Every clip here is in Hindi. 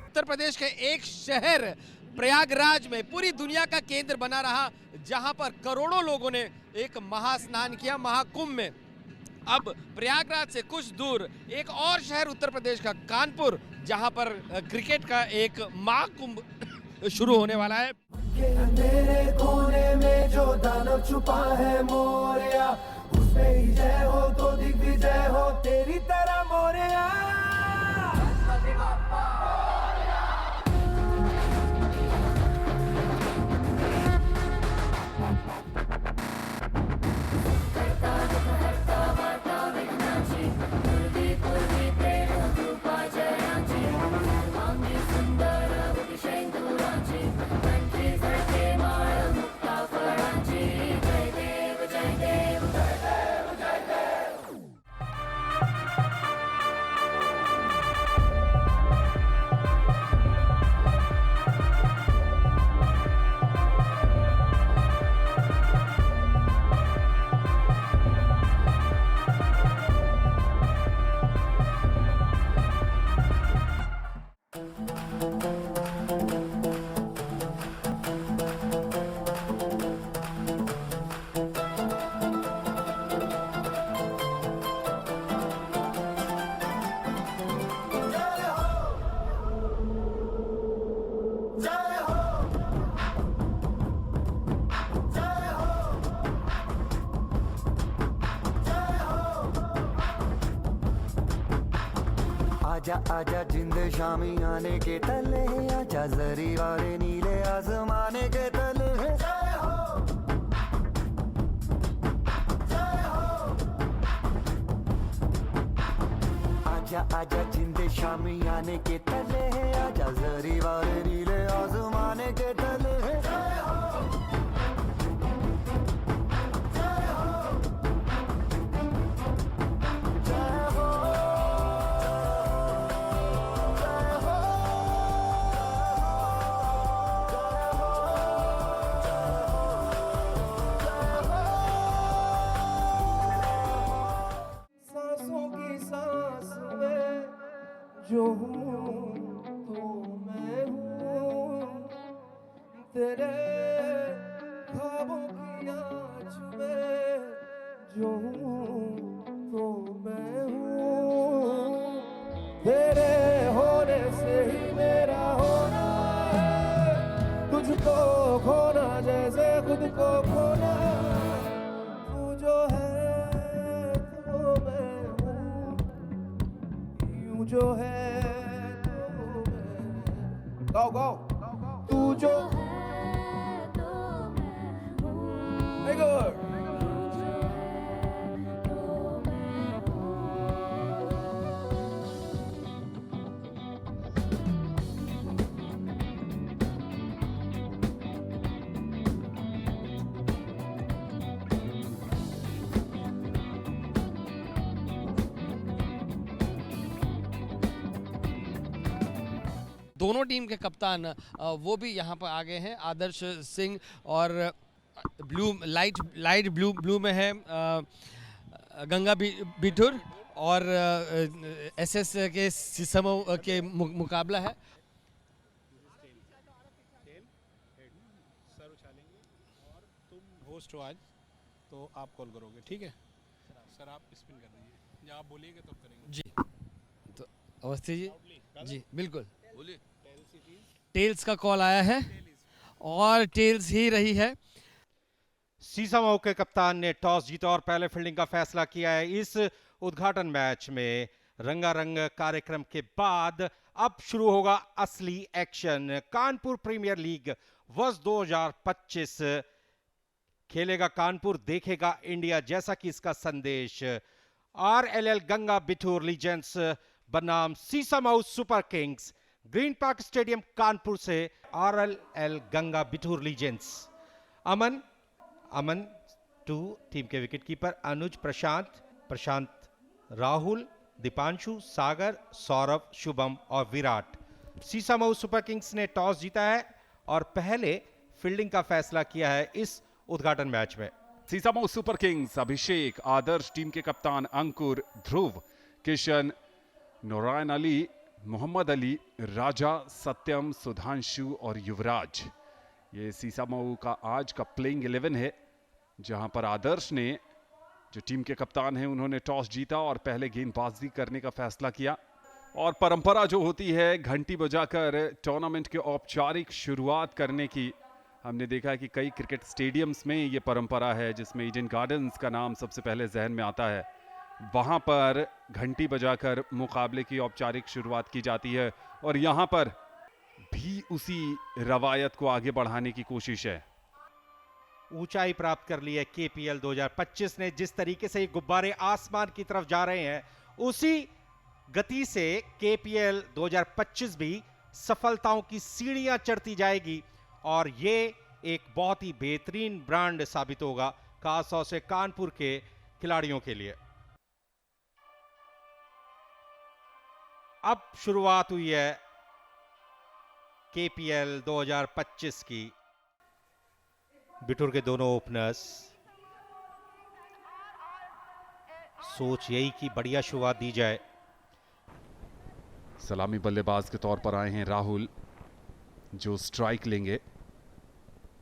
उत्तर प्रदेश के एक शहर प्रयागराज में पूरी दुनिया का केंद्र बना रहा, जहां पर करोड़ों लोगों ने एक महास्नान किया महाकुंभ में। अब प्रयागराज से कुछ दूर एक और शहर उत्तर प्रदेश का कानपुर, जहां पर क्रिकेट का एक महाकुंभ शुरू होने वाला है। तेरे कोने में जो दानव छुपा है मोरिया, उसमें ही जय हो तो दिग्विजय हो तेरी तरह मोरिया। आजा आजा जिंद शामी आने के तले, आजा जरी वाले नीले आसमाने के तले। जय हो जय हो। आजा आजा जिंद शामी आने के तले, आजा जरी वाले नीले आसमाने के तले। जय हो जो हूँ तो मैं हूँ, तेरे ख्वाबों की आँच में जो हूँ तो मैं हूँ, तेरे होने से ही मेरा होना है, तुझको खोना जैसे खुद को खोना। तू जो है तो मैं हूँ, यूं जो है Go, go. तू जो है तो मैं हूँ। Hey, good. दोनों टीम के कप्तान वो भी यहाँ पर आ गए हैं। आदर्श सिंह और लाइट ब्लू में है गंगा बिठूर और एसएस के सीसमो के मुकाबला है। सर उछालेंगे और तुम होस्ट हो आज तो आप कॉल करोगे, ठीक है सर? आप स्पिन कर दीजिए, जब आप बोलिएगा तब करेंगे जी। तो अवस्थी जी जी बिल्कुल बोलिए। टेल्स का कॉल आया है और टेल्स ही रही है। सीसामऊ के कप्तान ने टॉस जीता और पहले फील्डिंग का फैसला किया है। इस उद्घाटन मैच में रंगारंग कार्यक्रम के बाद अब शुरू होगा असली एक्शन। कानपुर प्रीमियर लीग वर्ष 2025 खेलेगा कानपुर, देखेगा इंडिया, जैसा कि इसका संदेश। आरएलएल गंगा बिठूर लीजेंड्स बनाम Sisamau super kings, green park stadium Kanpur से आरएलएल गंगा बिठूर लीजेंड्स। अमन टू टीम के विकेटकीपर, अनुज, प्रशांत, राहुल, दीपांशु, सागर, सौरभ, शुभम और विराट। सीसामऊ सुपर किंग्स ने टॉस जीता है और पहले फील्डिंग का फैसला किया है इस उद्घाटन मैच में। सीसामऊ सुपर किंग्स अभिषेक, आदर्श टीम के कप्तान अंकुर, ध्रुव, किशन, नोरायन अली, मोहम्मद अली, राजा, सत्यम, सुधांशु और युवराज, ये सीसामऊ का आज का प्लेइंग 11 है, जहां पर आदर्श ने, जो टीम के कप्तान हैं, उन्होंने टॉस जीता और पहले गेंदबाजी करने का फैसला किया। और परंपरा जो होती है घंटी बजाकर टूर्नामेंट की औपचारिक शुरुआत करने की, हमने देखा है कि कई क्रिकेट स्टेडियम्स में ये परंपरा है, जिसमें ईडन गार्डन्स का नाम सबसे पहले जहन में आता है। वहां पर घंटी बजाकर मुकाबले की औपचारिक शुरुआत की जाती है और यहां पर भी उसी रवायत को आगे बढ़ाने की कोशिश है। ऊंचाई प्राप्त कर ली है केपीएल 2025 ने। जिस तरीके से ये गुब्बारे आसमान की तरफ जा रहे हैं, उसी गति से केपीएल 2025 भी सफलताओं की सीढ़ियां चढ़ती जाएगी और ये एक बहुत ही बेहतरीन ब्रांड साबित होगा, खासतौर से कानपुर के खिलाड़ियों के लिए। अब शुरुआत हुई है केपीएल 2025 की। बिठूर के दोनों ओपनर्स सोच यही कि बढ़िया शुरुआत दी जाए। सलामी बल्लेबाज के तौर पर आए हैं राहुल, जो स्ट्राइक लेंगे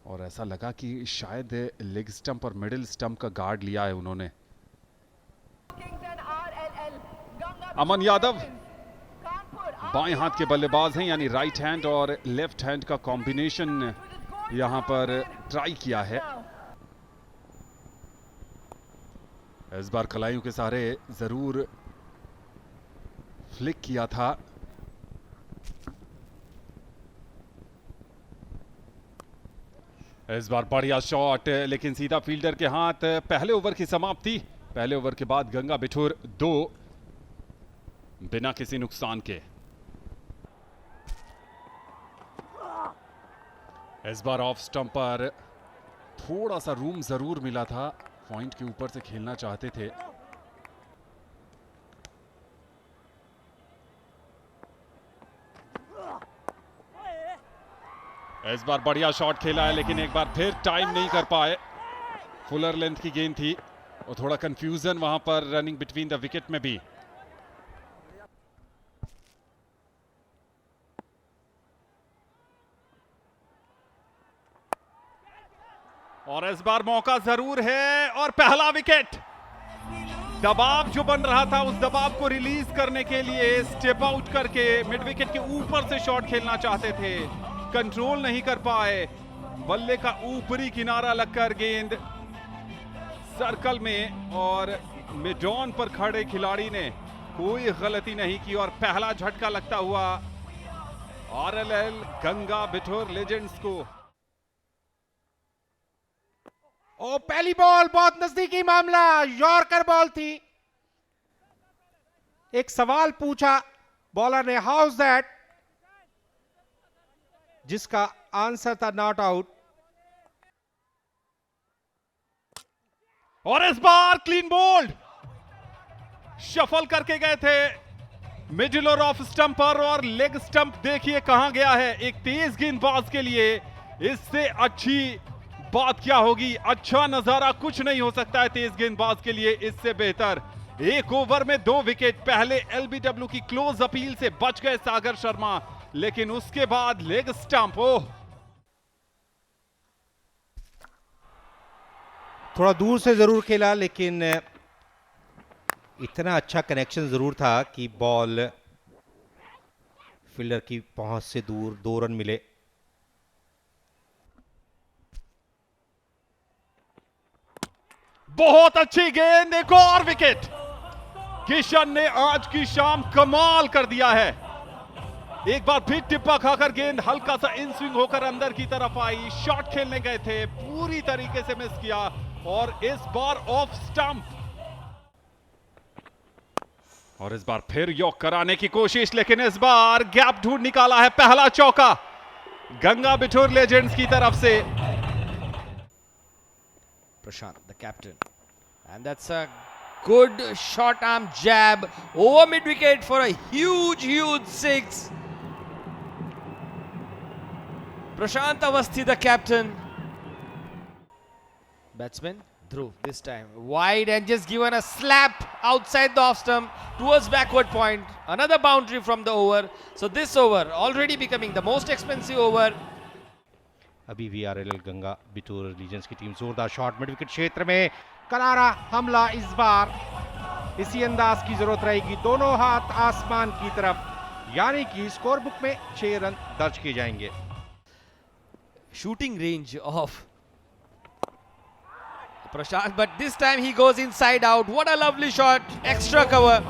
और ऐसा लगा कि शायद लेग स्टंप और मिडिल स्टंप का गार्ड लिया है उन्होंने। अमन यादव बाएं हाथ के बल्लेबाज हैं, यानी राइट हैंड और लेफ्ट हैंड का कॉम्बिनेशन यहां पर ट्राई किया है। इस बार कलाइयों के सहारे जरूर फ्लिक किया था। इस बार बढ़िया शॉट, लेकिन सीधा फील्डर के हाथ। पहले ओवर की समाप्ति। पहले ओवर के बाद गंगा बिठूर 2 बिना किसी नुकसान के। इस बार ऑफ स्टंप पर थोड़ा सा रूम जरूर मिला था, पॉइंट के ऊपर से खेलना चाहते थे। इस बार बढ़िया शॉट खेला है, लेकिन एक बार फिर टाइम नहीं कर पाए। फुलर लेंथ की गेंद थी और थोड़ा कंफ्यूजन वहां पर रनिंग बिटवीन द विकेट में भी। और इस बार मौका जरूर है और पहला विकेट। दबाव जो बन रहा था, उस दबाव को रिलीज करने के लिए स्टेप आउट करके मिड विकेट के ऊपर से शॉट खेलना चाहते थे, कंट्रोल नहीं कर पाए। बल्ले का ऊपरी किनारा लगकर गेंद सर्कल में, और मिड ऑन पर खड़े खिलाड़ी ने कोई गलती नहीं की और पहला झटका लगता हुआ आरएलएल गंगा बिठूर लेजेंड्स को। ओ पहली बॉल बहुत नजदीकी मामला, यॉर्कर बॉल थी। एक सवाल पूछा बॉलर ने, हाउ इज दैट, जिसका आंसर था नॉट आउट। और इस बार क्लीन बोल्ड, शफल करके गए थे मिडिल और ऑफ स्टंप पर, और लेग स्टंप देखिए कहां गया है। एक तेज गेंदबाज के लिए इससे अच्छी बात क्या होगी। अच्छा नजारा कुछ नहीं हो सकता है तेज गेंदबाज के लिए इससे बेहतर। एक ओवर में 2 विकेट। पहले एलबीडब्ल्यू की क्लोज अपील से बच गए सागर शर्मा, लेकिन उसके बाद लेग स्टंप। ओह, थोड़ा दूर से जरूर खेला, लेकिन इतना अच्छा कनेक्शन जरूर था कि बॉल फील्डर की पहुंच से दूर 2 रन मिले। बहुत अच्छी गेंद, एक और विकेट। किशन ने आज की शाम कमाल कर दिया है। एक बार फिर टिप्पा खाकर गेंद हल्का सा इन स्विंग होकर अंदर की तरफ आई। शॉट खेलने गए थे, पूरी तरीके से मिस किया, और इस बार ऑफ स्टंप। और इस बार फिर यॉक कराने की कोशिश, लेकिन इस बार गैप ढूंढ निकाला है। पहला चौका गंगा बिठूर लेजेंड्स की तरफ से। Prashant, the captain, and that's a good short arm jab over mid wicket for a huge 6. Prashant Awasthi, the captain. Batsman Dhruv this time wide and just given a slap outside the off stump towards backward point. Another boundary from the over. So this over already becoming the most expensive over. अभी भी आरएलएल गंगा बिटूर लीजेंड्स की टीम जोरदार शॉट मिड विकेट क्षेत्र में, करारा हमला इस बार इसी अंदाज की जरूरत रहेगी, दोनों हाथ आसमान की तरफ, यानी कि स्कोर बुक में 6 रन दर्ज किए जाएंगे। Shooting range of Prashant, but this time he goes inside out. What a lovely shot, extra cover.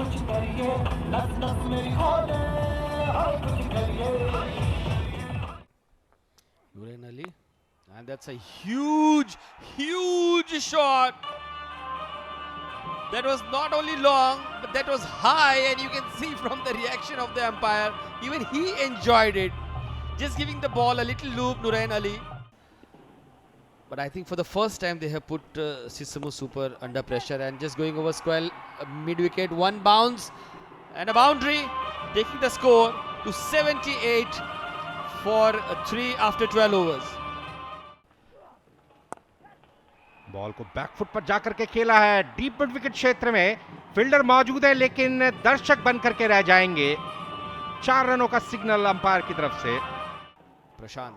Nurain Ali, and that's a huge shot. That was not only long, but that was high, and you can see from the reaction of the umpire, even he enjoyed it. Just giving the ball a little loop, Nurain Ali. But I think for the first time they have put Sisamo Super under pressure and just going over square mid-wicket, one bounce and a boundary, taking the score to 78 for 3 after 12 overs. Ball को बैकफुट पर जाकर के खेला है, डीप मिड विकेट क्षेत्र में फील्डर मौजूद है लेकिन दर्शक बन करके रह जाएंगे। 4 रनों का सिग्नल अंपायर की तरफ से। Prashant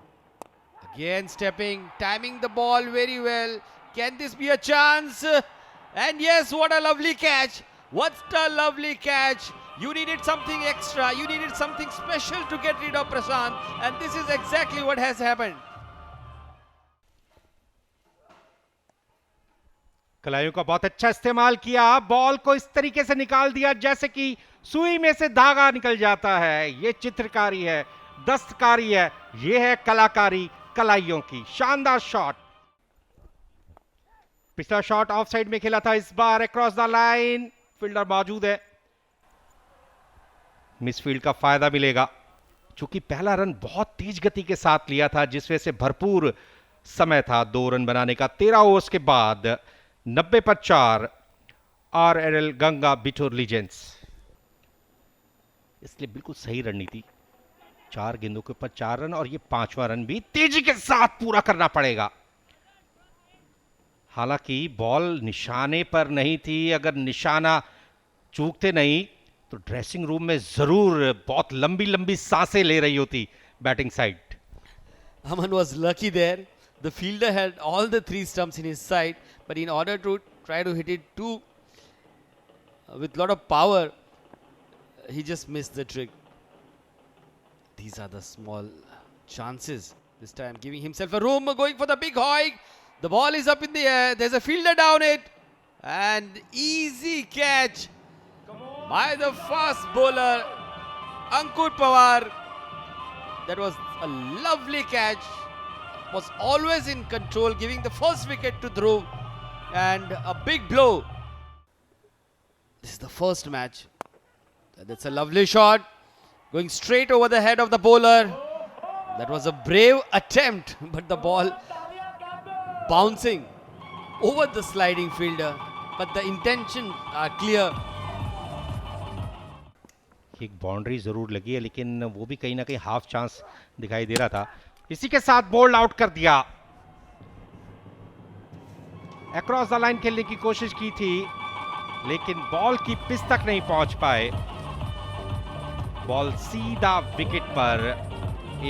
again stepping, timing the ball very well. Can this be a chance? And yes, what a lovely catch. What a lovely catch. You needed something extra. You needed something special to get rid of Prashant. And this is exactly what has happened. खिलाड़ियों का बहुत अच्छा इस्तेमाल किया, बॉल को इस तरीके से निकाल दिया जैसे कि सुई में से धागा निकल जाता है। ये चित्रकारी है, दस्तकारी है, ये है कलाकारी कलाइयों की। शानदार शॉट। पिछला शॉट ऑफ साइड में खेला था, इस बार अक्रॉस द लाइन, फील्डर मौजूद है, मिसफील्ड का फायदा मिलेगा। चूंकि पहला रन बहुत तेज गति के साथ लिया था जिस वजह से भरपूर समय था 2 रन बनाने का। 13 ओवर्स के बाद 90 पर 4 आरएलएल गंगा बिटूर लीजेंड्स। इसलिए बिल्कुल सही रणनीति, 4 गेंदों के ऊपर 4 रन और ये 5वां रन भी तेजी के साथ पूरा करना पड़ेगा। हालांकि बॉल निशाने पर नहीं थी, अगर निशाना चूकते नहीं तो ड्रेसिंग रूम में जरूर बहुत लंबी लंबी सांसें ले रही होती batting side. Aman was lucky there. The fielder had all the 3 stumps in his side, but in order to try to hit it with lot of power, he just missed the trick. These are the small chances. This time giving himself a room, going for the big hike. The ball is up in the air. There's a fielder down it. And easy catch by the fast bowler, Ankur Pawar. That was a lovely catch. Was always in control, giving the first wicket to Dhruv. And a big blow. This is the first match. That's a lovely shot. Going straight over the head of the bowler. That was a brave attempt, but the ball bouncing over the sliding fielder. But the intention are clear. एक बाउंड्री जरूर लगी है लेकिन वो भी कहीं ना कहीं हाफ चांस दिखाई दे रहा था। इसी के साथ बोल्ड आउट कर दिया। अक्रॉस द लाइन खेलने की कोशिश की थी लेकिन बॉल की पिच तक नहीं पहुंच पाए। बॉल सीधा विकेट पर,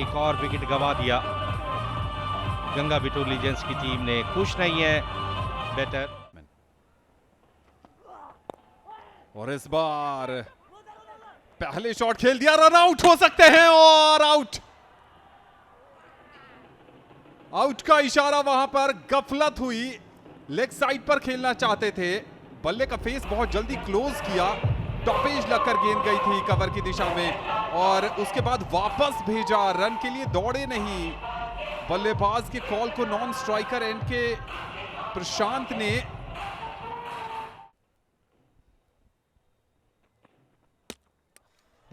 एक और विकेट गंवा दिया। गंगा बिटूर लीजेंड्स की टीम ने खुश नहीं है बैटर। और इस बार पहले शॉट खेल दिया, रन आउट हो सकते हैं और आउट का इशारा वहां पर गफलत हुई। लेग साइड पर खेलना चाहते थे, बल्ले का फेस बहुत जल्दी क्लोज किया, टॉपेज लगकर गेंद गई थी कवर की दिशा में और उसके बाद वापस भेजा। रन के लिए दौड़े नहीं, बल्लेबाज के कॉल को नॉन स्ट्राइकर एंड के प्रशांत ने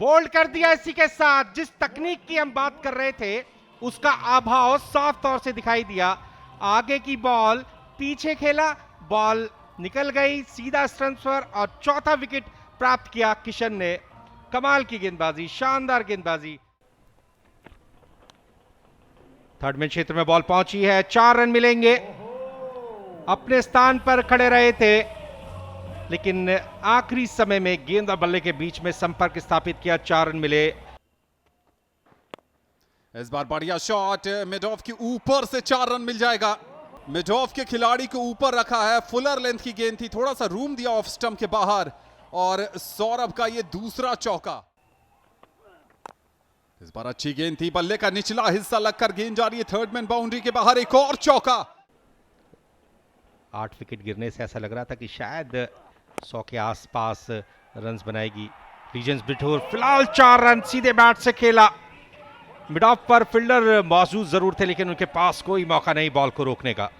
बोल्ड कर दिया। इसी के साथ जिस तकनीक की हम बात कर रहे थे उसका अभाव साफ तौर से दिखाई दिया। आगे की बॉल पीछे खेला, बॉल निकल गई सीधा स्टंप्स पर और चौथा विकेट प्राप्त किया किशन ने। कमाल की गेंदबाजी, शानदार गेंदबाजी। थर्ड मैन क्षेत्र में बॉल पहुंची है, 4 रन मिलेंगे। अपने स्थान पर खड़े रहे थे, लेकिन आखिरी समय में गेंद और बल्ले के बीच में संपर्क स्थापित किया, 4 रन मिले। इस बार बढ़िया शॉट, मिड ऑफ के ऊपर से 4 रन मिल जाएगा। मिड ऑफ के खिलाड़ी को ऊपर रखा है, फुलर लेंथ की गेंद थी, थोड़ा सा रूम दिया ऑफ स्टंप के बाहर, और सौरभ का ये दूसरा चौका। इस बार अच्छी गेंद थी, बल्ले का निचला हिस्सा लगकर गेंद जा रही है थर्ड मैन बाउंड्री के बाहर, एक और चौका। 8 विकेट गिरने से ऐसा लग रहा था कि शायद 100 के आसपास रन्स बनाएगी लीजेंड्स बिठूर। फिलहाल 4 रन सीधे बैट से खेला। मिड ऑफ पर फील्डर मौजूद जरूर थे, लेकिन उनके पास कोई मौका नहीं बॉल को रोकने का।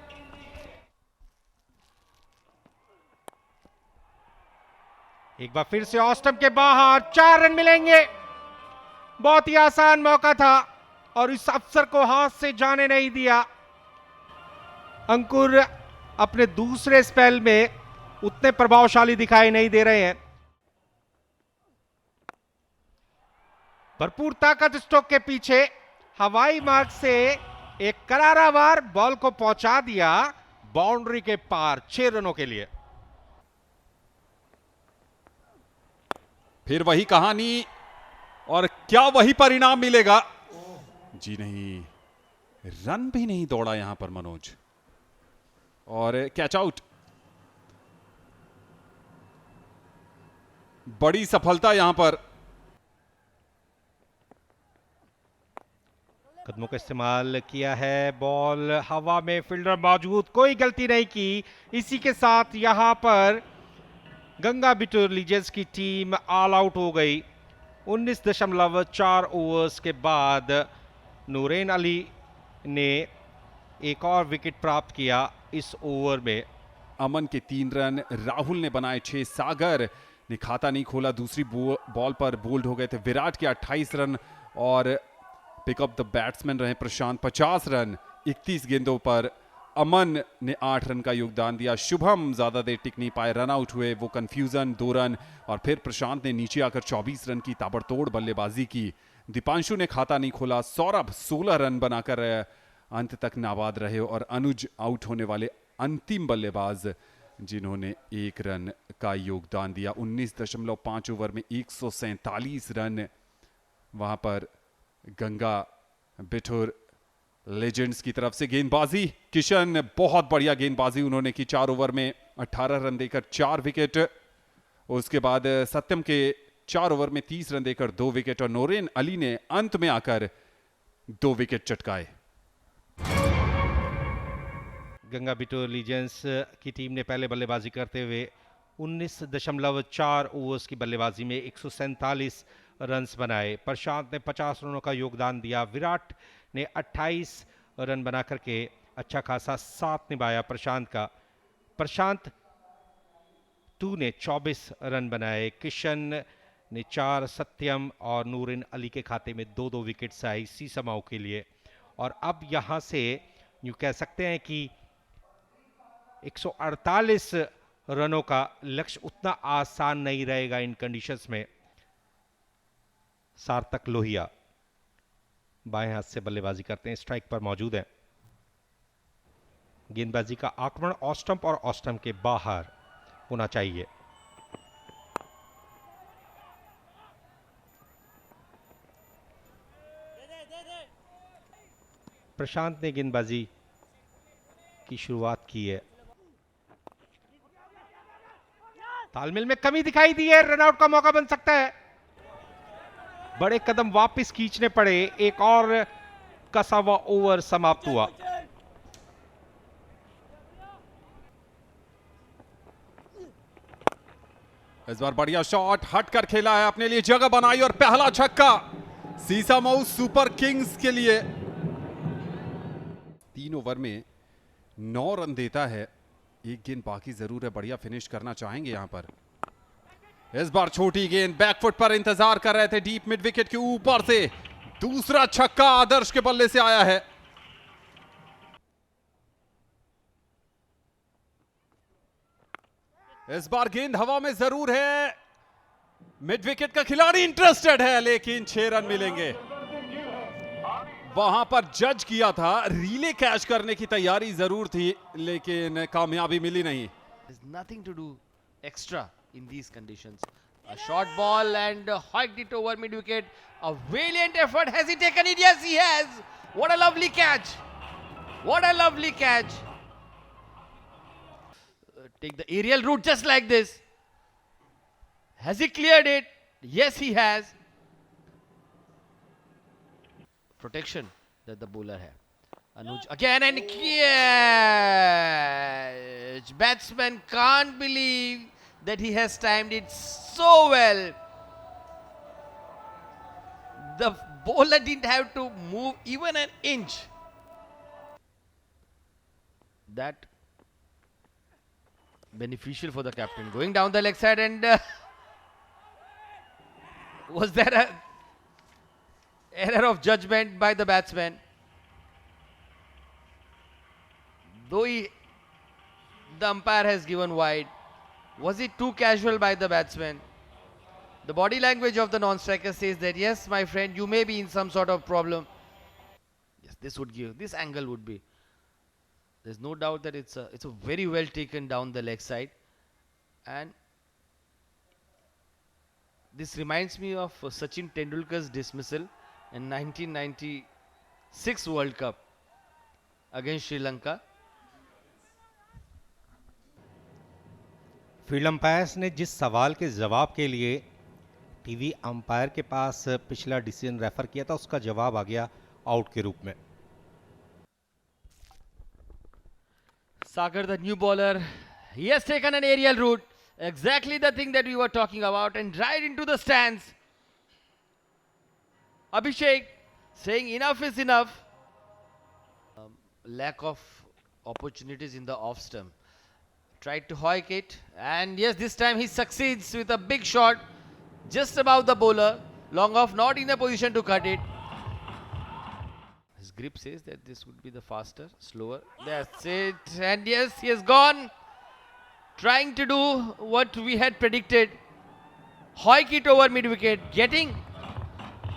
एक बार फिर से ऑफ स्टंप के बाहर 4 रन मिलेंगे। बहुत ही आसान मौका था और इस अफसर को हाथ से जाने नहीं दिया। अंकुर अपने दूसरे स्पेल में उतने प्रभावशाली दिखाई नहीं दे रहे हैं। भरपूर ताकत स्ट्रोक के पीछे हवाई मार्ग से एक करारा वार बॉल को पहुंचा दिया बाउंड्री के पार 6 रनों के लिए। फिर वही कहानी और क्या वही परिणाम मिलेगा? जी नहीं, रन भी नहीं दौड़ा यहां पर मनोज, और कैच आउट। बड़ी सफलता यहां पर। कदमों का इस्तेमाल किया है, बॉल हवा में, फील्डर मौजूद, कोई गलती नहीं की। इसी के साथ यहां पर गंगा बिटूर लीजेंड्स की टीम ऑल आउट हो गई। 19.4 ओवर्स के बाद नूरेन अली ने एक और विकेट प्राप्त किया इस ओवर में। अमन के 3 रन, राहुल ने बनाए 6, सागर ने खाता नहीं खोला, दूसरी बॉल पर बोल्ड हो गए थे। विराट के 28 रन और पिकअप द बैट्समैन रहे प्रशांत, 50 रन 31 गेंदों पर। अमन ने 8 रन का योगदान दिया। शुभम ज्यादा देर टिक नहीं पाए, रन आउट हुए, वो कंफ्यूजन 2 रन, और फिर प्रशांत ने नीचे आकर 24 रन की ताबड़तोड़ बल्लेबाजी की। दीपांशु ने खाता नहीं खोला। सौरभ 16 रन बनाकर अंत तक नाबाद रहे, और अनुज आउट होने वाले अंतिम बल्लेबाज जिन्होंने 1 रन का योगदान दिया। 19.5 ओवर में 147 रन। वहां पर गंगा बिठूर लेजेंड्स की तरफ से गेंदबाजी, किशन बहुत बढ़िया गेंदबाजी उन्होंने की। 4 ओवर में 18 रन देकर 4 विकेट। उसके बाद सत्यम के 4 ओवर में 30 रन देकर 2 विकेट, और नूरेन अली ने अंत में आकर 2 विकेट चटकाए। गंगा बिटूर लीजेंड्स की टीम ने पहले बल्लेबाजी करते हुए 19.4 ओवर्स की बल्लेबाजी में 147 रन्स बनाए। प्रशांत ने 50 रनों का योगदान दिया। विराट ने 28 रन बना करके अच्छा खासा साथ निभाया प्रशांत का। प्रशांत 2 ने 24 रन बनाए। किशन ने 4, सत्यम और नूरिन अली के खाते में 2-2 विकेट्स आई सीसमाओ के लिए। और अब यहां से यूं कह सकते हैं कि 148 रनों का लक्ष्य उतना आसान नहीं रहेगा इन कंडीशंस में। सार्थक लोहिया बाएं हाथ से बल्लेबाजी करते हैं, स्ट्राइक पर मौजूद है। गेंदबाजी का आक्रमण ऑफ स्टंप और ऑफ स्टंप के बाहर होना चाहिए। प्रशांत ने गेंदबाजी की शुरुआत की है। तालमेल में कमी दिखाई दी है, रनआउट का मौका बन सकता है। बड़े कदम वापस खींचने पड़े। एक और कसा हुआ ओवर समाप्त हुआ। इस बार बढ़िया शॉट, हटकर खेला है, अपने लिए जगह बनाई और पहला छक्का सीसामऊ सुपर किंग्स के लिए। 3 ओवर में 9 रन देता है, एक गेंद बाकी जरूर है, बढ़िया फिनिश करना चाहेंगे यहां पर। इस बार छोटी गेंद, बैकफुट पर इंतजार कर रहे थे, डीप मिड विकेट के ऊपर से दूसरा छक्का आदर्श के बल्ले से आया है। इस बार गेंद हवा में जरूर है, मिड विकेट का खिलाड़ी इंटरेस्टेड है, लेकिन 6 रन मिलेंगे। वहां पर जज किया था, रीले कैच करने की तैयारी जरूर थी लेकिन कामयाबी मिली नहीं। There's nothing to do extra in these conditions. A short ball and hiked it over mid wicket. A valiant effort. Has he taken it? Yes, he has. What a lovely catch. What a lovely catch. Take the aerial route just like this. Has he cleared it? Yes, he has. Protection that the bowler had. Anuj again and catch. Batsman can't believe that he has timed it so well. The bowler didn't have to move even an inch. That beneficial for the captain. Going down the leg side and was there a error of judgment by the batsman? Though the umpire has given wide, was it too casual by the batsman? The body language of the non-striker says that yes, my friend, you may be in some sort of problem. Yes, this angle would be. There's no doubt that it's a very well taken down the leg side, and this reminds me of Sachin Tendulkar's dismissal in 1996 World Cup against Sri Lanka. Field umpires ने जिस सवाल के जवाब के लिए टीवी अंपायर के पास पिछला डिसीजन रेफर किया था, उसका जवाब आ गया आउट के रूप में। Sagar, the new bowler, he has taken an aerial route, exactly the thing that we were talking about, and right into the stands. Abhishek saying enough is enough. Lack of opportunities in the off stump. Tried to hoik it, and yes, this time he succeeds with a big shot just above the bowler. Long off, not in a position to cut it. His grip says that this would be the faster, slower. That's it, and yes, he has gone. Trying to do what we had predicted. Hoik it over mid wicket, getting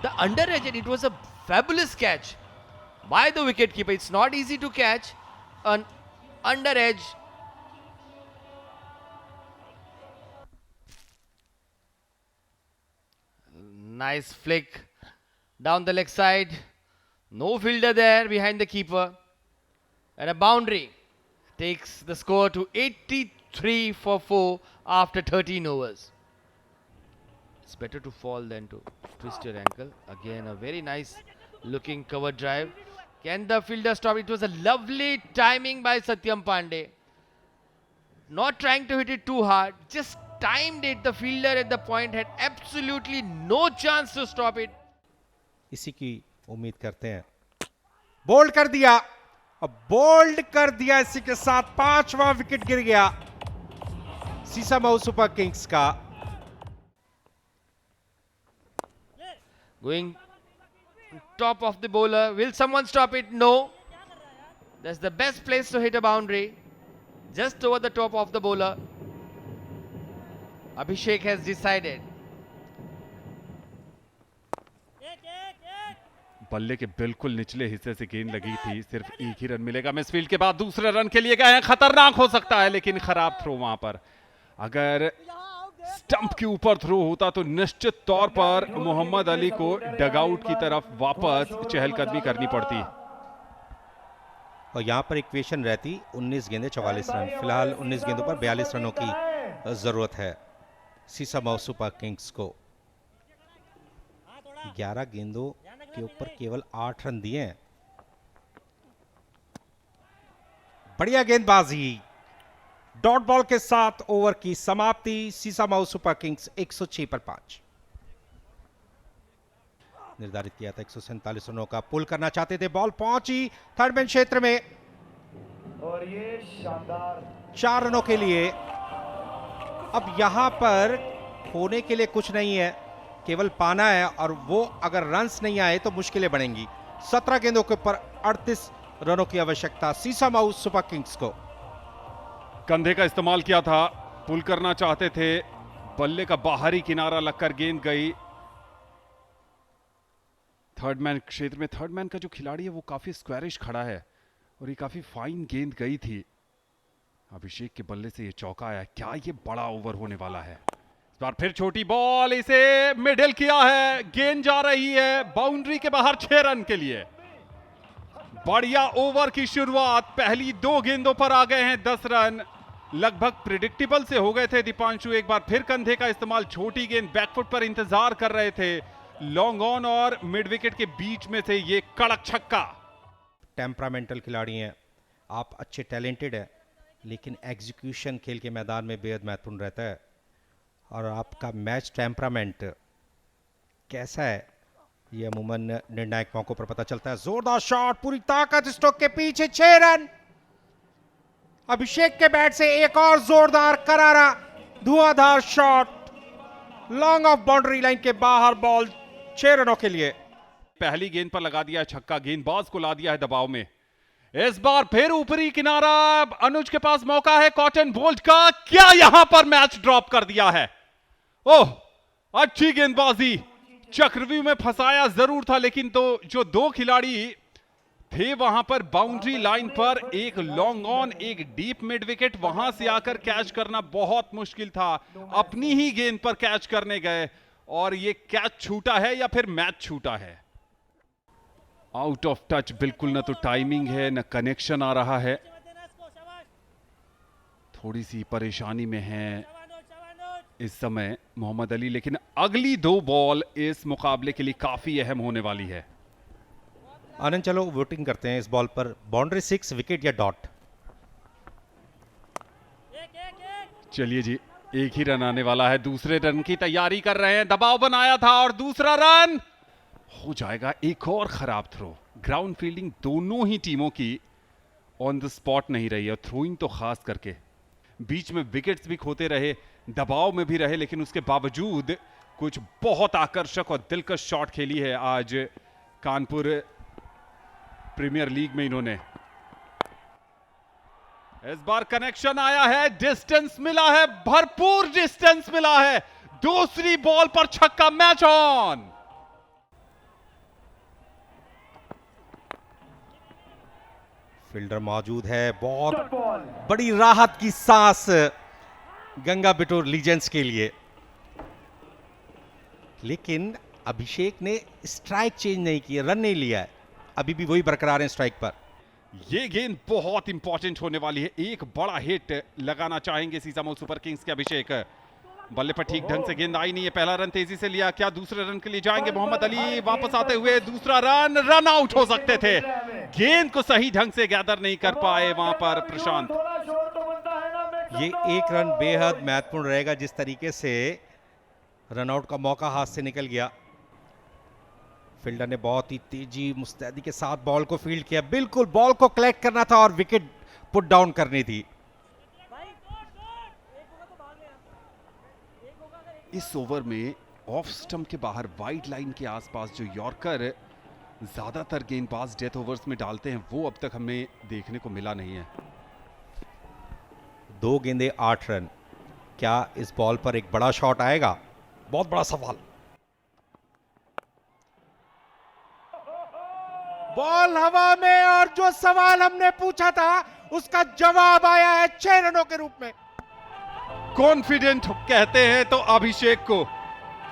the under edge, and it was a fabulous catch by the wicketkeeper. It's not easy to catch an under edge. Nice flick down the leg side. No fielder there behind the keeper. And a boundary takes the score to 83 for 4 after 13 overs. It's better to fall than to twist your ankle. Again, a very nice looking cover drive. Can the fielder stop? It was a lovely timing by Satyam Pandey. Not trying to hit it too hard, just timed it. The fielder at the point had absolutely no chance to stop it. इसी की उम्मीद करते हैं। बोल्ड कर दिया, अब बोल्ड कर दिया। इसी के साथ 5वां विकेट गिर गया सीसामऊ सुपर किंग्स का। Going top of the bowler. Will someone stop it? No. That's the best place to hit a boundary. Just over the top of the bowler. Abhishek has decided. बल्ले के बिल्कुल निचले हिस्से से गेंद लगी थी, सिर्फ एक ही रन मिलेगा। मिसफील्ड के बाद दूसरे रन के लिए गए हैं, खतरनाक हो सकता है लेकिन खराब थ्रो वहां पर। अगर स्टंप के ऊपर थ्रो होता तो निश्चित तौर पर मोहम्मद अली को डगआउट की तरफ वापस चहलकदमी करनी पड़ती और यहां पर इक्वेशन रहती 19 गेंदें 44 रन। फिलहाल 19 गेंदों पर 42 रनों की जरूरत है सीसामऊ सुपर किंग्स को। 11 गेंदों के ऊपर केवल 8 रन दिए हैं। बढ़िया गेंदबाजी। डॉट बॉल के साथ ओवर की समाप्ति। सीसामऊ सुपर किंग्स 106 पर 5। निर्धारित किया था 147 रनों का पुल करना चाहते थे। बॉल पहुंची थर्ड मैन क्षेत्र में और ये शानदार 4 रनों के लिए। अब यहां पर खोने के लिए कुछ नहीं है, केवल पाना है, और वो अगर रन्स नहीं आए तो मुश्किलें बढ़ेंगी। 17 गेंदों के ऊपर 38 रनों की आवश्यकता सीसामऊ सुपर किंग्स को। कंधे का इस्तेमाल किया था, पुल करना चाहते थे, बल्ले का बाहरी किनारा लगकर गेंद गई थर्ड मैन क्षेत्र में थर्ड मैन का जो खिलाड़ी है वो काफी स्क्वायरिश खड़ा है और ये काफी फाइन गेंद गई थी। अभिषेक के बल्ले से ये चौका आया। क्या ये बड़ा ओवर होने वाला है? इस बार फिर छोटी बॉल, इसे मिडिल किया है, गेंद जा रही है बाउंड्री के बाहर 6 रन के लिए। बढ़िया ओवर की शुरुआत, पहली 2 गेंदों पर आ गए हैं 10 रन। लगभग प्रिडिक्टेबल से हो गए थे दीपांशु। एक बार फिर कंधे का इस्तेमाल, छोटी गेंद बैकफुट पर इंतजार कर रहे थे। लॉन्ग ऑन और मिड विकेट के बीच में से ये कड़क छक्का। टेम्परामेंटल खिलाड़ी हैं आप, अच्छे टैलेंटेड है, लेकिन एग्जीक्यूशन खेल के मैदान में बेहद महत्वपूर्ण रहता है। और आपका मैच टेम्परामेंट कैसा है ये अमूमन निर्णायक मौकों पर पता चलता है। जोरदार शॉट, पूरी ताकत स्ट्रोक के पीछे, 6 रन। अभिषेक के बैट से एक और जोरदार करारा धुआंधार shot, long off boundary line के बाहर, बॉल 6 रनों के लिए। पहली गेंद पर लगा दिया छक्का, गेंदबाज को ला दिया है दबाव में। इस बार फिर ऊपरी किनारा, अनुज के पास मौका है कॉटन बोल्ट का, क्या यहां पर मैच ड्रॉप कर दिया है? ओह, अच्छी गेंदबाजी, चक्रव्यूह में फंसाया जरूर था, लेकिन तो जो 2 खिलाड़ी थे वहां पर बाउंड्री लाइन पर, एक लॉन्ग ऑन, एक डीप मिड विकेट, वहां से आकर कैच करना बहुत मुश्किल था। अपनी ही गेंद पर कैच करने गए और ये कैच छूटा है या फिर मैच छूटा है। आउट ऑफ टच, बिल्कुल ना तो टाइमिंग है ना कनेक्शन आ रहा है। थोड़ी सी परेशानी में है इस समय मोहम्मद अली, लेकिन अगली 2 बॉल इस मुकाबले के लिए काफी अहम होने वाली है। आनंद, चलो वोटिंग करते हैं इस बॉल पर, बाउंड्री 6, विकेट या डॉट? चलिए जी, एक ही रन आने वाला है। दूसरे रन की तैयारी कर रहे हैं, दबाव बनाया था और दूसरा रन हो जाएगा। एक और खराब थ्रो। ग्राउंड फील्डिंग दोनों ही टीमों की ऑन द स्पॉट नहीं रही है, थ्रोइंग तो खास करके। बीच में विकेट्स भी खोते रहे, दबाव में भी रहे, लेकिन उसके बावजूद कुछ बहुत आकर्षक और दिलकश शॉट खेली है आज कानपुर प्रीमियर लीग में इन्होंने। इस बार कनेक्शन आया है, डिस्टेंस मिला है, भरपूर डिस्टेंस मिला है। दूसरी बॉल पर छक्का, मैच ऑन। फील्डर मौजूद है, बहुत बड़ी राहत की सांस गंगा बिटोर लीजेंड्स के लिए। लेकिन अभिषेक ने स्ट्राइक चेंज नहीं किया, रन नहीं लिया है, अभी भी वही बरकरार है स्ट्राइक पर। ये गेंद बहुत इंपॉर्टेंट होने वाली है, एक बड़ा हिट लगाना चाहेंगे सीसामऊ सुपर किंग्स के अभिषेक। बल्ले पर ठीक ढंग से गेंद आई नहीं है, पहला रन तेजी से लिया, क्या दूसरे रन के लिए जाएंगे? मोहम्मद अली वापस आते हुए दूसरा रन, रन आउट हो सकते थे, गेंद को सही ढंग से गैदर नहीं कर पाए वहां पर प्रशांत। ये एक रन बेहद महत्वपूर्ण रहेगा, जिस तरीके से रनआउट का मौका हाथ से निकल गया। फील्डर ने बहुत ही तेजी मुस्तैदी के साथ बॉल को फील्ड किया, बिल्कुल बॉल को कलेक्ट करना था और विकेट पुट डाउन करनी थी। इस ओवर में ऑफ स्टंप के बाहर वाइड लाइन के आसपास जो यॉर्कर ज्यादातर गेंदबाज डेथ ओवर्स में डालते हैं, वो अब तक हमें देखने को मिला नहीं है। 2 गेंदे 8 रन, क्या इस बॉल पर एक बड़ा शॉट आएगा? बहुत बड़ा सवाल। बॉल हवा में और जो सवाल हमने पूछा था उसका जवाब आया है 6 रनों के रूप में। कॉन्फिडेंट कहते हैं तो अभिषेक को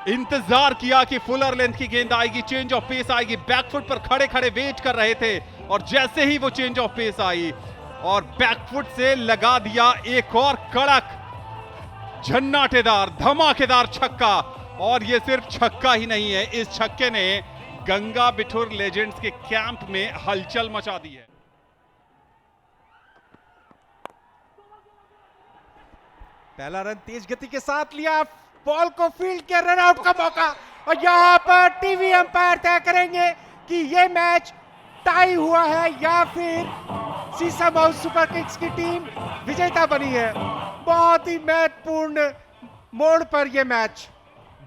इंतजार किया कि फुलर लेंथ की गेंद आएगी, चेंज ऑफ पेस आएगी, बैकफुट पर खड़े खड़े वेट कर रहे थे और जैसे ही वो चेंज ऑफ पेस आई और बैकफुट से लगा दिया एक और कड़क झन्नाटेदार धमाकेदार छक्का। और ये सिर्फ छक्का ही नहीं है, इस छक्के ने गंगा बिठुर लेजेंड्स के कैंप में हलचल मचा दी है। पहला रन तेज गति के साथ लिया, बॉल को फील्ड के रन आउट का मौका, और यहां पर टीवी अंपायर तय करेंगे कि यह मैच टाई हुआ है या फिर सीसामऊ सुपर किंग्स की टीम विजेता बनी है। बहुत ही महत्वपूर्ण मोड़ पर यह मैच,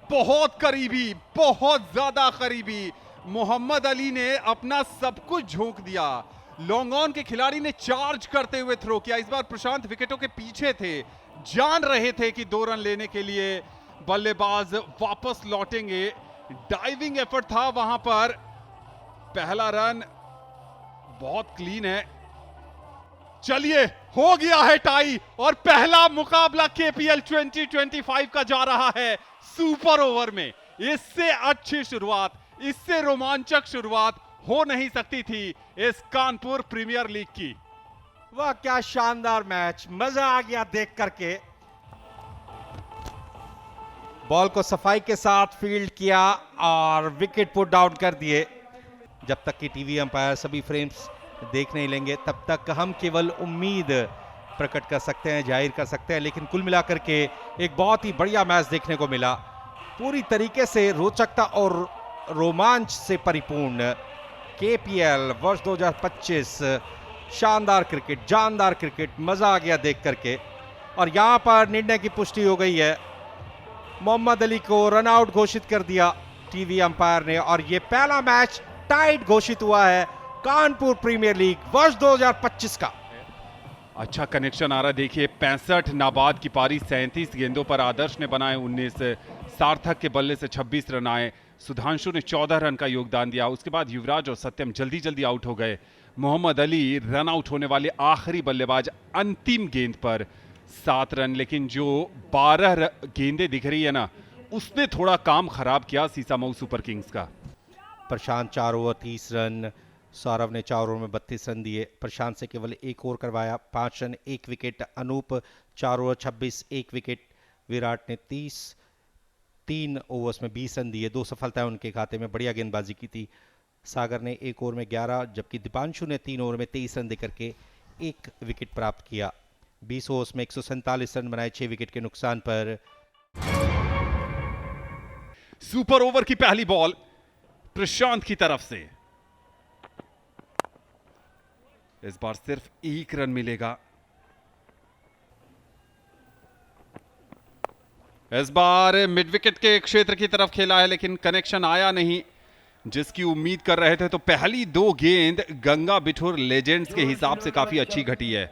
बहुत करीबी, बहुत ज्यादा करीबी। मोहम्मद अली ने अपना सब कुछ झोंक दिया, लॉन्ग ऑन के खिलाड़ी ने चार्ज करते हुए थ्रो किया। इस बार प्रशांत विकेटों के पीछे थे, जान रहे थे कि 2 रन लेने के लिए बल्लेबाज वापस लौटेंगे। डाइविंग एफर्ट था वहां पर पहला रन बहुत क्लीन है। चलिए, हो गया है टाई और पहला मुकाबला केपीएल 2025 का जा रहा है सुपर ओवर में। इससे अच्छी शुरुआत, इससे रोमांचक शुरुआत हो नहीं सकती थी इस कानपुर प्रीमियर लीग की। वाह, क्या शानदार मैच, मजा आ गया देख करके। बॉल को सफाई के साथ फील्ड किया और विकेट पुट डाउन कर दिए। जब तक कि टीवी अंपायर सभी फ्रेम्स देख नहीं लेंगे तब तक हम केवल उम्मीद प्रकट कर सकते हैं, जाहिर कर सकते हैं। लेकिन कुल मिलाकर के एक बहुत ही बढ़िया मैच देखने को मिला, पूरी तरीके से रोचकता और रोमांच से परिपूर्ण। केपीएल वर्ष 2025, शानदार क्रिकेट, जानदार क्रिकेट, मजा आ गया देख करके। और यहां पर निर्णय की पुष्टि हो गई है, मोहम्मद अली को रन आउट घोषित कर दिया टीवी अंपायर ने और यह पहला मैच टाइड घोषित हुआ है कानपुर प्रीमियर लीग वर्ष 2025 का। अच्छा कनेक्शन आ रहा है, देखिए 65 नाबाद की पारी, 37 गेंदों पर आदर्श ने बनाए 19, सार्थक के बल्ले से 26 रन आए, सुधांशु ने 14 रन का योगदान दिया। उसके बाद युवराज और सत्यम जल्दी जल्दी आउट हो गए। मोहम्मद अली रन आउट होने वाले आखिरी बल्लेबाज, अंतिम गेंद पर 7 रन। लेकिन जो 12 गेंदें दिख रही है ना, उसने थोड़ा काम खराब किया सीसामऊ सुपर किंग्स का। प्रशांत 4 ओवर 30 रन, सौरभ ने 4 ओवर में 32 रन दिए। प्रशांत से केवल 1 ओवर करवाया, 5 run 1 wicket. Anoop 4 over 26 1 wicket. Virat ने 3 ओवर्स में 20 रन दिए, 2 सफलताएं उनके खाते में, बढ़िया गेंदबाजी की थी। सागर ने 1 ओवर में 11, जबकि दीपांशु ने 3 ओवर में 23 रन देकर के 1 विकेट प्राप्त किया। 20 ओवर्स में 147 रन बनाए 6 विकेट के नुकसान पर। सुपर ओवर की पहली बॉल प्रशांत की तरफ से, इस बार सिर्फ 1 रन मिलेगा। इस बार मिड विकेट के क्षेत्र की तरफ खेला है लेकिन कनेक्शन आया नहीं जिसकी उम्मीद कर रहे थे। तो पहली 2 गेंद गंगा बिठूर लेजेंड्स के हिसाब से काफी अच्छी घटी है।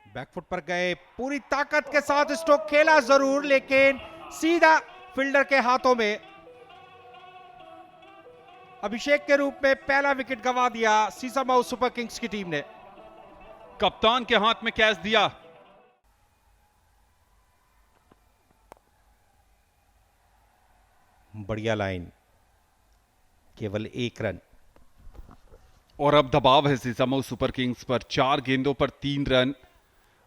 बैकफुट पर गए, पूरी ताकत के साथ स्ट्रोक खेला जरूर, लेकिन सीधा फील्डर के हाथों में। अभिषेक के रूप में पहला विकेट गंवा दिया सीसामऊ सुपर किंग्स की टीम ने। कप्तान के हाथ में कैच दिया। बढ़िया लाइन, केवल 1 रन। और अब दबाव है सीसामऊ सुपर किंग्स पर, 4 गेंदों पर 3 रन।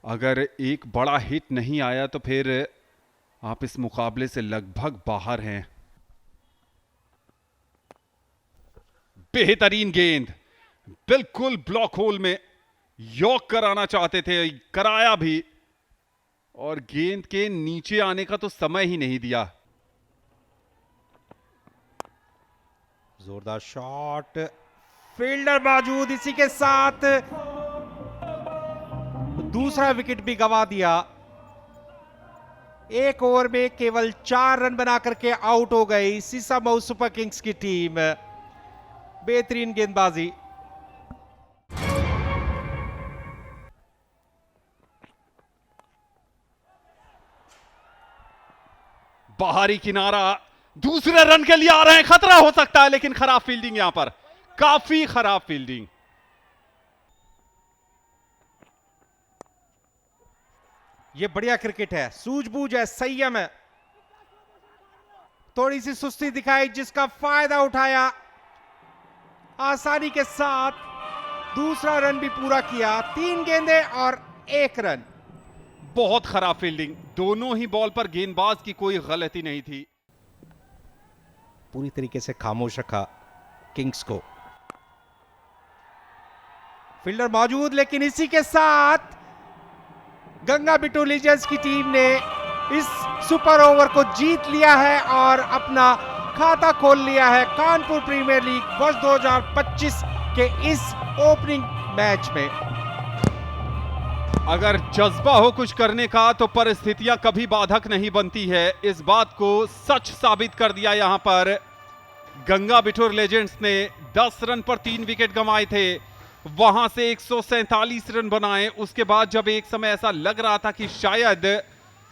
अगर एक बड़ा हिट नहीं आया तो फिर आप इस मुकाबले से लगभग बाहर हैं। बेहतरीन गेंद, बिल्कुल ब्लॉक होल में, यॉक कराना चाहते थे, कराया भी, और गेंद के नीचे आने का तो समय ही नहीं दिया। जोरदार शॉट, फील्डर मौजूद, इसी के साथ दूसरा विकेट भी गंवा दिया। 1 ओवर में केवल 4 रन बना करके आउट हो गई सीसामऊ सुपर किंग्स की टीम। बेहतरीन गेंदबाजी। बाहरी किनारा, दूसरे रन के लिए आ रहे हैं, खतरा हो सकता है, लेकिन खराब फील्डिंग यहां पर, काफी खराब फील्डिंग। ये बढ़िया क्रिकेट है, सूझबूझ है, संयम है। थोड़ी सी सुस्ती दिखाई जिसका फायदा उठाया, आसानी के साथ दूसरा रन भी पूरा किया। 3 गेंदें और 1 रन। बहुत खराब फील्डिंग, दोनों ही बॉल पर गेंदबाज की कोई गलती नहीं थी। पूरी तरीके से खामोश रखा किंग्स को। फील्डर मौजूद, लेकिन इसी के साथ गंगा बिठूर लीजेंड्स की टीम ने इस सुपर ओवर को जीत लिया है और अपना खाता खोल लिया है कानपुर प्रीमियर लीग वर्ष 2025 के इस ओपनिंग मैच में। अगर जज्बा हो कुछ करने का तो परिस्थितियां कभी बाधक नहीं बनती है, इस बात को सच साबित कर दिया यहां पर। गंगा बिठूर लेजेंड्स ने 10 रन पर 3 विकेट गंवाए थे, वहां से 147 रन बनाए। उसके बाद जब एक समय ऐसा लग रहा था कि शायद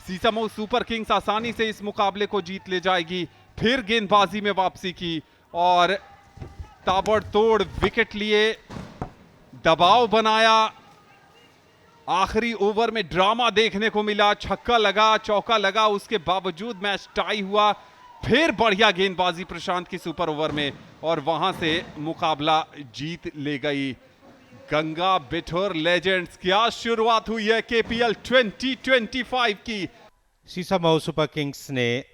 सीसामऊ सुपर किंग्स आसानी से इस मुकाबले को जीत ले जाएगी। फिर गेंदबाजी में वापसी की और ताबड़तोड़ विकेट लिए, दबाव बनाया। आखिरी ओवर में ड्रामा देखने को मिला, छक्का लगा, चौका लगा, उसके बावजूद मैच टाई हुआ। फिर बढ़िया गेंदबाजी प्रशांत की सुपर ओवर में और वहां से मुकाबला जीत ले गई गंगा बिठूर लेजेंड्स। क्या शुरुआत हुई है केपीएल 2025 की। सीसामऊ सुपर किंग्स ने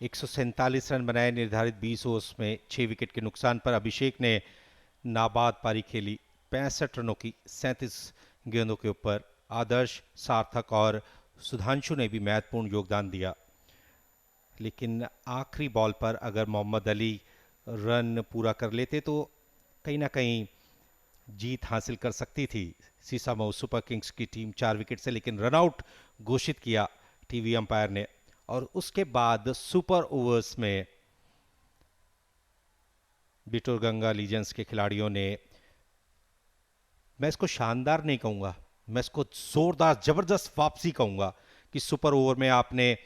147 रन बनाए निर्धारित 20 ओवर्स में 6 विकेट के नुकसान पर। अभिषेक ने नाबाद पारी खेली 65 रनों की 37 गेंदों के ऊपर। आदर्श, सार्थक और सुधांशु ने भी महत्वपूर्ण योगदान दिया, लेकिन आखिरी बॉल पर अगर मोहम्मद अली रन पूरा कर लेते तो कहीं ना कहीं जीत हासिल कर सकती थी सीसामऊ सुपर किंग्स की टीम 4 विकेट से। लेकिन रनआउट घोषित किया टीवी अंपायर ने और उसके बाद सुपर ओवर्स में बिठूर गंगा लीजेंड्स के खिलाड़ियों ने, मैं इसको शानदार नहीं कहूंगा, मैं इसको जोरदार जबरदस्त वापसी कहूंगा कि सुपर ओवर में आपने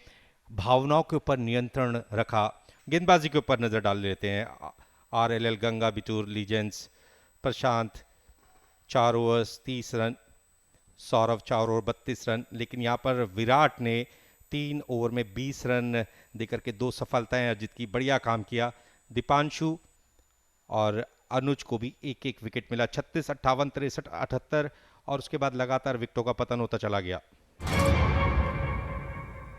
भावनाओं के ऊपर नियंत्रण रखा। गेंदबाजी के ऊपर नजर डाल लेते हैं। आरएलएल गंगा बिठूर लीजेंड्स, प्रशांत 4 overs 30 run, Saurabh 4 over 32 run. लेकिन यहाँ पर विराट ने 3 ओवर में 20 रन देकर के 2 सफलताएं अर्जित की, बढ़िया काम किया। दीपांशु और अनुज को भी एक एक विकेट मिला, 36, 58, 63, 78 और उसके बाद लगातार विकेटों का पतन होता चला गया।